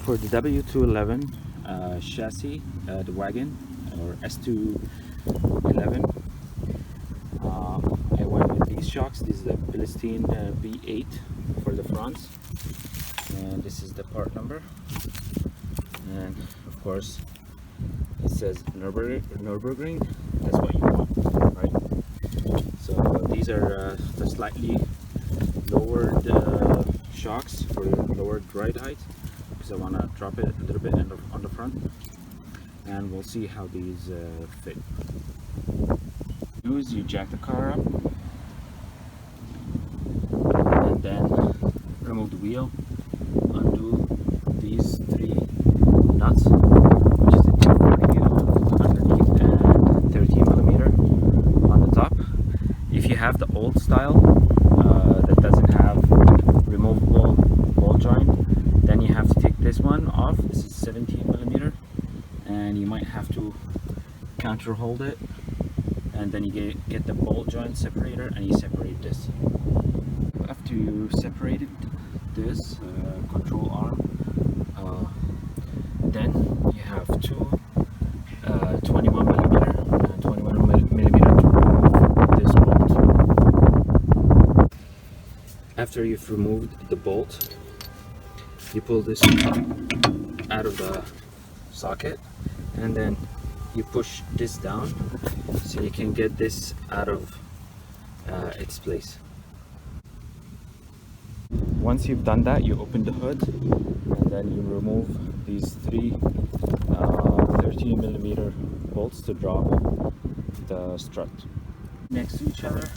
For the W211 chassis, the wagon or S211, I went with these shocks. This is the Bilstein V8 for the fronts, and this is the part number, and of course it says Nürburgring. That's what you want, right? So these are the slightly lowered shocks for lowered ride height, because I want to drop it a little bit on the front, and we'll see how these fit. You jack the car up, and then remove the wheel, undo these three nuts, which is the 240 underneath and 13mm on the top. If you have the old style that doesn't have removable ball joint, then you have to take this one off. This is 17mm, and you might have to counter hold it, and then you get the ball joint separator and you separate this. After you separated this control arm, then you have two 21mm to remove this bolt. After you've removed the bolt, you pull this out of the socket, and then you push this down so you can get this out of its place. Once you've done that, you open the hood, and then you remove these three 13mm bolts to drop the strut. Next to each other,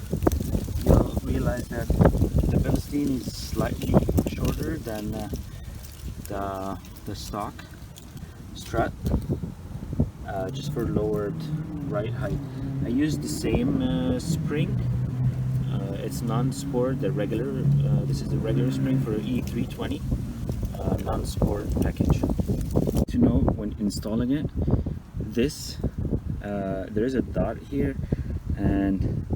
you'll realize that the Bilstein is slightly shorter than the stock strut, just for lowered ride height. I used the same spring. It's non-sport, the regular. This is the regular spring for E320 non-sport package. To know when installing it, this there is a dot here, and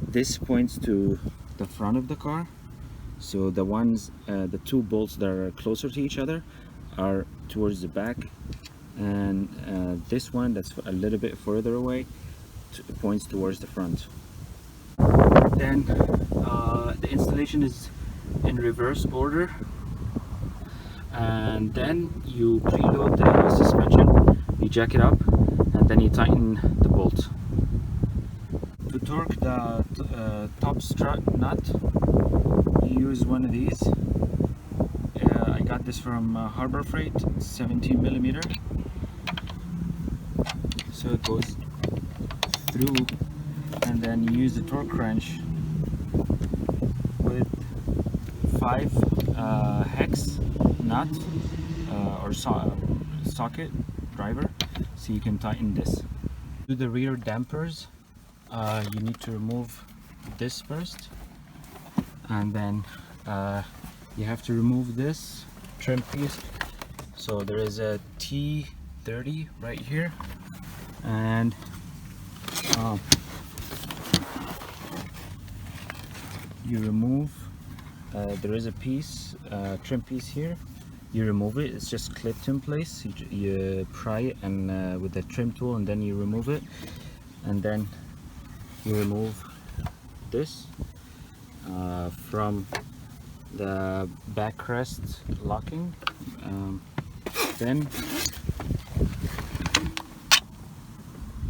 this points to the front of the car. So the ones, the two bolts that are closer to each other are towards the back, and this one that's a little bit further away points towards the front. Then the installation is in reverse order, and then you preload the suspension, you jack it up, and then you tighten the bolt. To torque the top strut nut, you use one of these. I got this from Harbor Freight, 17mm. So it goes through, and then you use the torque wrench with 5 hex nut or socket driver, so you can tighten this. To the rear dampers, you need to remove this first, and then you have to remove this trim piece. So there is a T30 right here, and you remove, there is a piece, trim piece here. You remove it, it's just clipped in place. You pry it and with the trim tool, and then you remove it, and then you remove this from the backrest locking. Then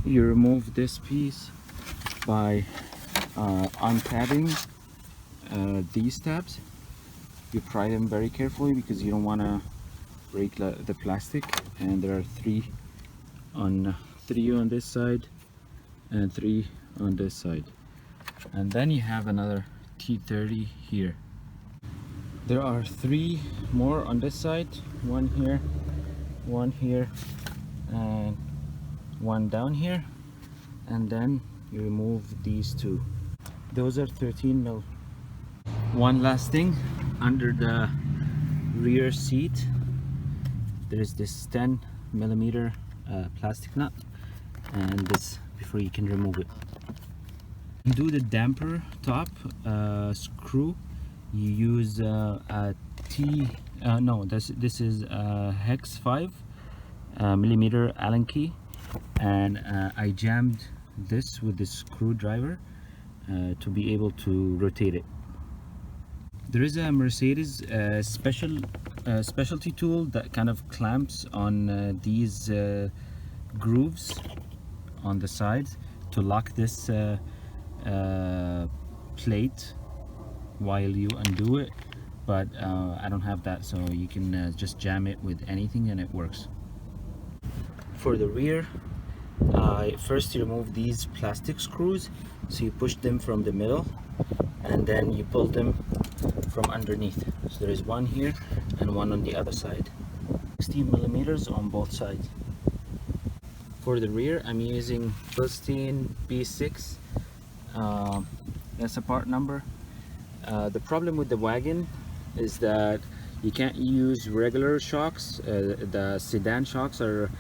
you remove this piece by untabbing these tabs. You pry them very carefully because you don't want to break the plastic, and there are three on this side and 3 on this side, and then you have another T30 here. There are 3 more on this side, one here, and one down here, and then you remove these 2. Those are 13mm. One last thing, under the rear seat there is this 10mm plastic nut, and this before you can remove it. Do the damper top screw, you use a No, this is hex 5 millimeter Allen key, and I jammed this with this screwdriver to be able to rotate it. There is a Mercedes specialty tool that kind of clamps on these grooves on the sides to lock this plate while you undo it, but I don't have that, so you can just jam it with anything and it works. For the rear, first you remove these plastic screws, so you push them from the middle and then you pull them from underneath. So there is one here and one on the other side, 16 millimeters on both sides. For the rear, I'm using Bilstein B6. That's a part number. The problem with the wagon is that you can't use regular shocks. The sedan shocks are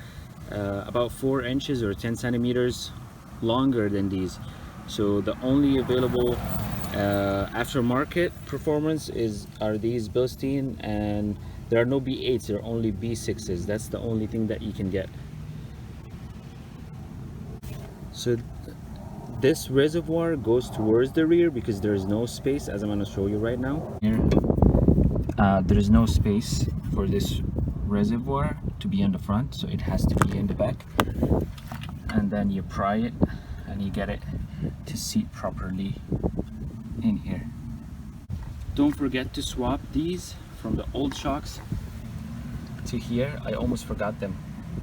about 4 inches or 10 centimeters longer than these. So the only available aftermarket performance are these Bilstein, and there are no B8s, there are only B6s. That's the only thing that you can get. So this reservoir goes towards the rear because there is no space, as I'm going to show you right now. Here, there is no space for this reservoir to be in the front, so it has to be in the back. And then you pry it and you get it to seat properly in here. Don't forget to swap these from the old shocks to here. I almost forgot them.